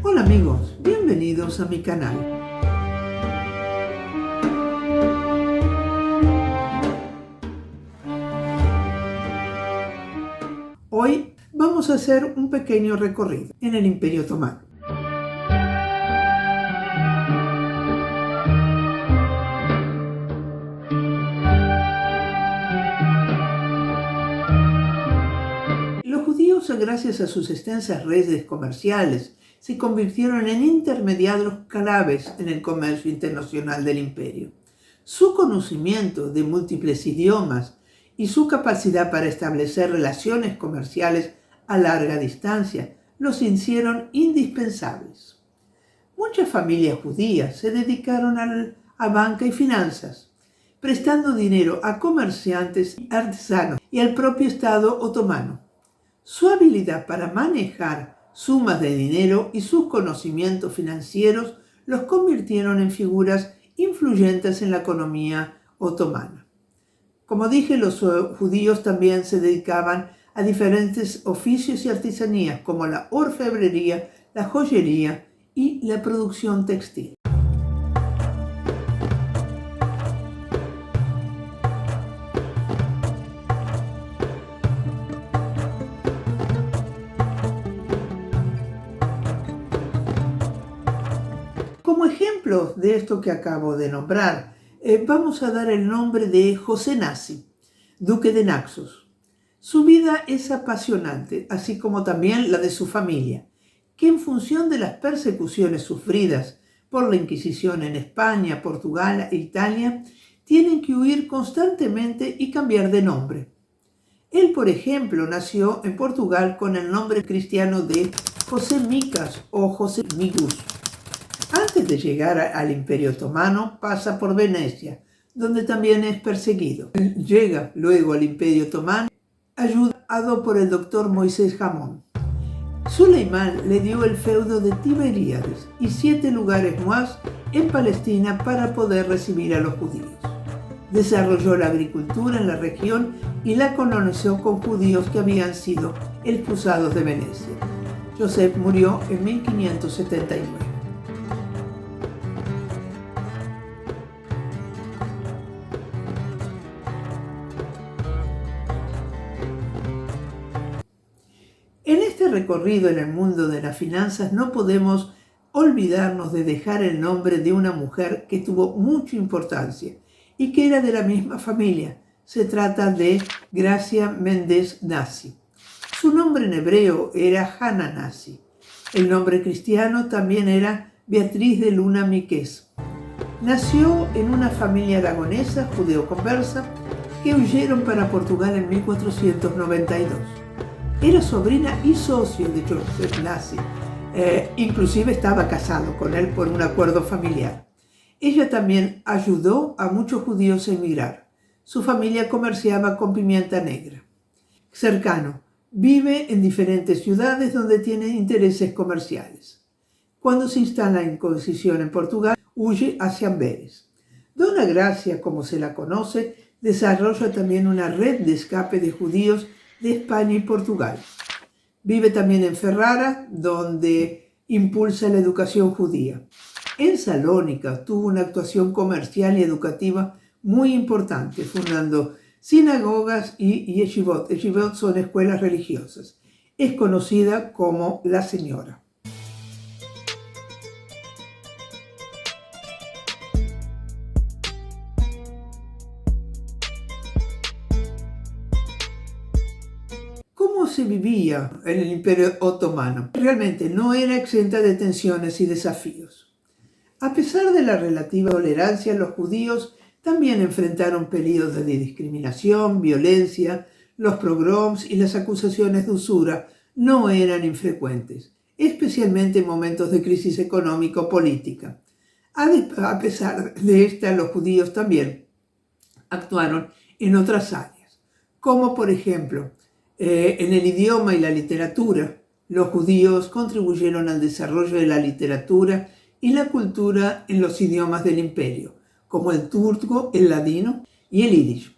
Hola amigos, bienvenidos a mi canal. Hoy vamos a hacer un pequeño recorrido en el Imperio Otomano. Los judíos, gracias a sus extensas redes comerciales, se convirtieron en intermediarios claves en el comercio internacional del imperio. Su conocimiento de múltiples idiomas y su capacidad para establecer relaciones comerciales a larga distancia los hicieron indispensables. Muchas familias judías se dedicaron a banca y finanzas, prestando dinero a comerciantes y artesanos y al propio Estado otomano. Su habilidad para manejar sumas de dinero y sus conocimientos financieros los convirtieron en figuras influyentes en la economía otomana. Como dije, los judíos también se dedicaban a diferentes oficios y artesanías como la orfebrería, la joyería y la producción textil. Como ejemplo de esto que acabo de nombrar, vamos a dar el nombre de José Nasi, duque de Naxos. Su vida es apasionante, así como también la de su familia, que en función de las persecuciones sufridas por la Inquisición en España, Portugal e Italia, tienen que huir constantemente y cambiar de nombre. Él, por ejemplo, nació en Portugal con el nombre cristiano de José Micas o José Migus. Antes de llegar al Imperio Otomano, pasa por Venecia, donde también es perseguido. Llega luego al Imperio Otomano, ayudado por el doctor Moisés Hamon. Suleimán le dio el feudo de Tiberíades y 7 lugares más en Palestina para poder recibir a los judíos. Desarrolló la agricultura en la región y la colonizó con judíos que habían sido expulsados de Venecia. Joseph murió en 1579. En este recorrido en el mundo de las finanzas no podemos olvidarnos de dejar el nombre de una mujer que tuvo mucha importancia y que era de la misma familia. Se trata de Gracia Méndez Nasi. Su nombre en hebreo era Hannah Nasi. El nombre cristiano también era Beatriz de Luna Miqués. Nació en una familia aragonesa judeo-conversa que huyeron para Portugal en 1492. Era sobrina y socio de Joseph Nasi. Inclusive estaba casado con él por un acuerdo familiar. Ella también ayudó a muchos judíos a emigrar. Su familia comerciaba con pimienta negra. Cercano, vive en diferentes ciudades donde tiene intereses comerciales. Cuando se instala en Conceição en Portugal, huye hacia Amberes. Dona Gracia, como se la conoce, desarrolla también una red de escape de judíos de España y Portugal. Vive también en Ferrara, donde impulsa la educación judía. En Salónica tuvo una actuación comercial y educativa muy importante, fundando sinagogas y yeshivot. Yeshivot son escuelas religiosas. Es conocida como la Señora. ¿Cómo se vivía en el Imperio Otomano? Realmente no era exenta de tensiones y desafíos. A pesar de la relativa tolerancia, los judíos también enfrentaron periodos de discriminación, violencia. Los pogroms y las acusaciones de usura no eran infrecuentes, especialmente en momentos de crisis económico-política. A pesar de esta, los judíos también actuaron en otras áreas, como por ejemplo, en el idioma y la literatura. Los judíos contribuyeron al desarrollo de la literatura y la cultura en los idiomas del imperio, como el turco, el ladino y el yiddish.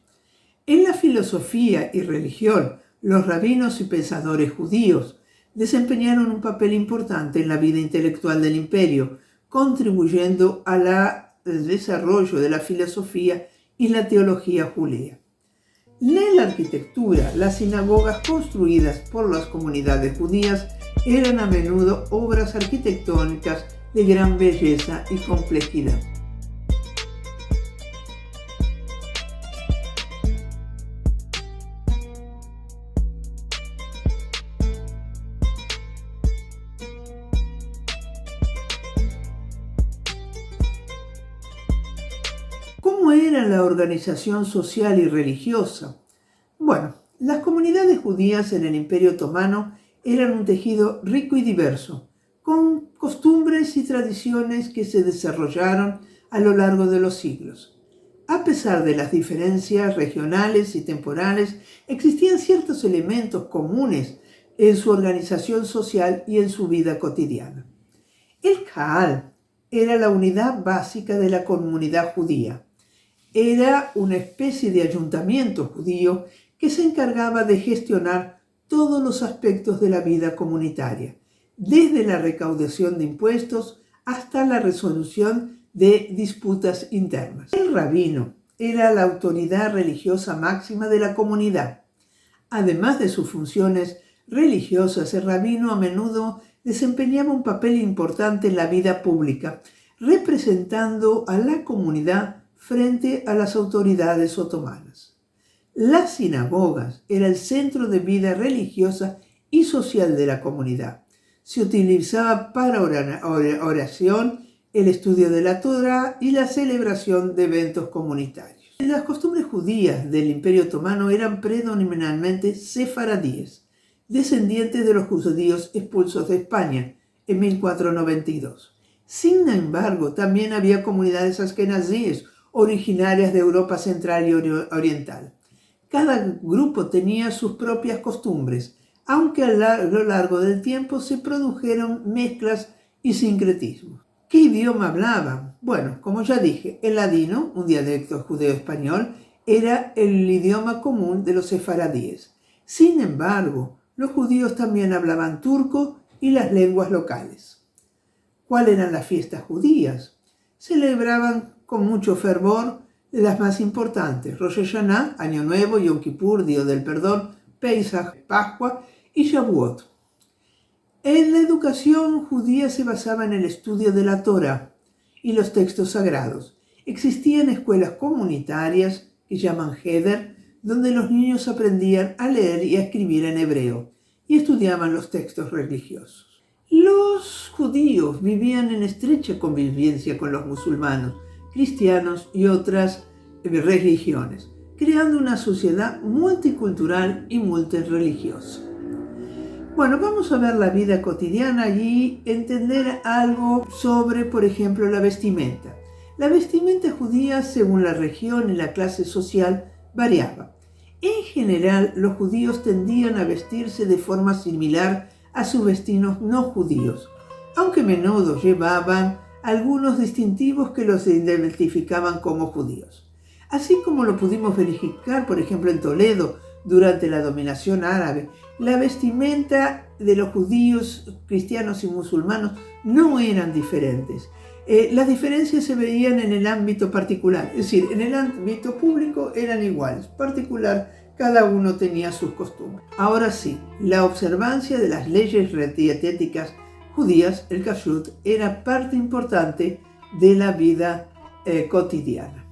En la filosofía y religión, los rabinos y pensadores judíos desempeñaron un papel importante en la vida intelectual del imperio, contribuyendo al desarrollo de la filosofía y la teología judía. En la arquitectura, las sinagogas construidas por las comunidades judías eran a menudo obras arquitectónicas de gran belleza y complejidad. ¿Cómo era la organización social y religiosa? Bueno, las comunidades judías en el Imperio Otomano eran un tejido rico y diverso, con costumbres y tradiciones que se desarrollaron a lo largo de los siglos. A pesar de las diferencias regionales y temporales, existían ciertos elementos comunes en su organización social y en su vida cotidiana. El Kahal era la unidad básica de la comunidad judía. Era una especie de ayuntamiento judío que se encargaba de gestionar todos los aspectos de la vida comunitaria, desde la recaudación de impuestos hasta la resolución de disputas internas. El rabino era la autoridad religiosa máxima de la comunidad. Además de sus funciones religiosas, el rabino a menudo desempeñaba un papel importante en la vida pública, representando a la comunidad frente a las autoridades otomanas. Las sinagogas eran el centro de vida religiosa y social de la comunidad. Se utilizaba para oración, el estudio de la Torá y la celebración de eventos comunitarios. Las costumbres judías del Imperio Otomano eran predominantemente sefaradíes, descendientes de los judíos expulsos de España en 1492. Sin embargo, también había comunidades askenazíes originarias de Europa Central y Oriental. Cada grupo tenía sus propias costumbres, aunque a lo largo del tiempo se produjeron mezclas y sincretismos. ¿Qué idioma hablaban? Bueno, como ya dije, el ladino, un dialecto judeo-español, era el idioma común de los sefaradíes. Sin embargo, los judíos también hablaban turco y las lenguas locales. ¿Cuáles eran las fiestas judías? Celebraban con mucho fervor de las más importantes: Rosh Hashanah, Año Nuevo, Yom Kippur, Día del Perdón, Pesach, Pascua y Shavuot. En la educación judía se basaba en el estudio de la Torá y los textos sagrados. Existían escuelas comunitarias que llaman Heder, donde los niños aprendían a leer y a escribir en hebreo y estudiaban los textos religiosos. Los judíos vivían en estrecha convivencia con los musulmanes, cristianos y otras religiones, creando una sociedad multicultural y multirreligiosa. Bueno, vamos a ver la vida cotidiana y entender algo sobre, por ejemplo, la vestimenta. La vestimenta judía, según la región y la clase social, variaba. En general, los judíos tendían a vestirse de forma similar a sus vecinos no judíos, aunque a menudo llevaban algunos distintivos que los identificaban como judíos. Así como lo pudimos verificar, por ejemplo, en Toledo, durante la dominación árabe, la vestimenta de los judíos, cristianos y musulmanos no eran diferentes. Las diferencias se veían en el ámbito particular, es decir, en el ámbito público eran iguales, particular, cada uno tenía sus costumbres. Ahora sí, la observancia de las leyes dietéticas judías, el kashrut, era parte importante de la vida cotidiana.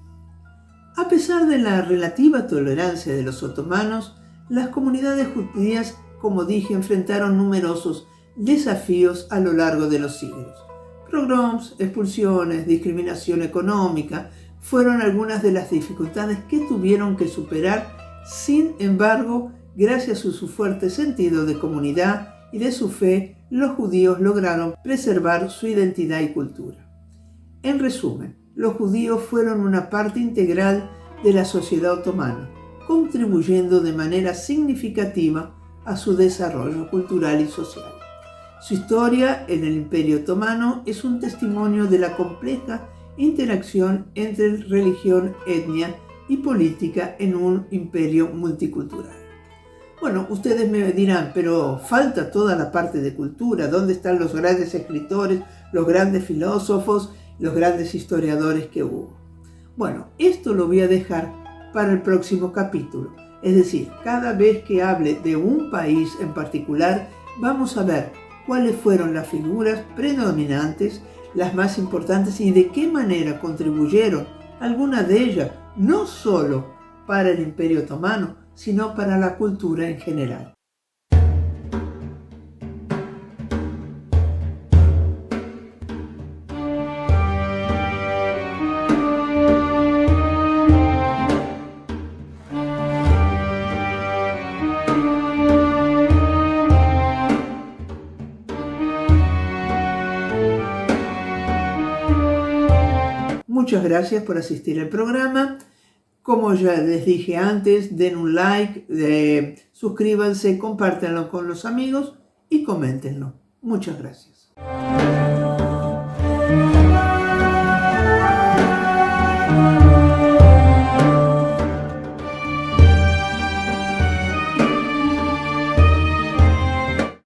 A pesar de la relativa tolerancia de los otomanos, las comunidades judías, como dije, enfrentaron numerosos desafíos a lo largo de los siglos. Pogroms, expulsiones, discriminación económica fueron algunas de las dificultades que tuvieron que superar. Sin embargo, gracias a su fuerte sentido de comunidad y de su fe, los judíos lograron preservar su identidad y cultura. En resumen, los judíos fueron una parte integral de la sociedad otomana, contribuyendo de manera significativa a su desarrollo cultural y social. Su historia en el Imperio Otomano es un testimonio de la compleja interacción entre religión, etnia y política en un imperio multicultural. Bueno, ustedes me dirán, pero falta toda la parte de cultura. ¿Dónde están los grandes escritores, los grandes filósofos, los grandes historiadores que hubo? Bueno, esto lo voy a dejar para el próximo capítulo. Es decir, cada vez que hable de un país en particular, vamos a ver cuáles fueron las figuras predominantes, las más importantes y de qué manera contribuyeron algunas de ellas, no solo para el Imperio Otomano, sino para la cultura en general. Muchas gracias por asistir al programa. Como ya les dije antes, den un like, suscríbanse, compártanlo con los amigos y coméntenlo. Muchas gracias.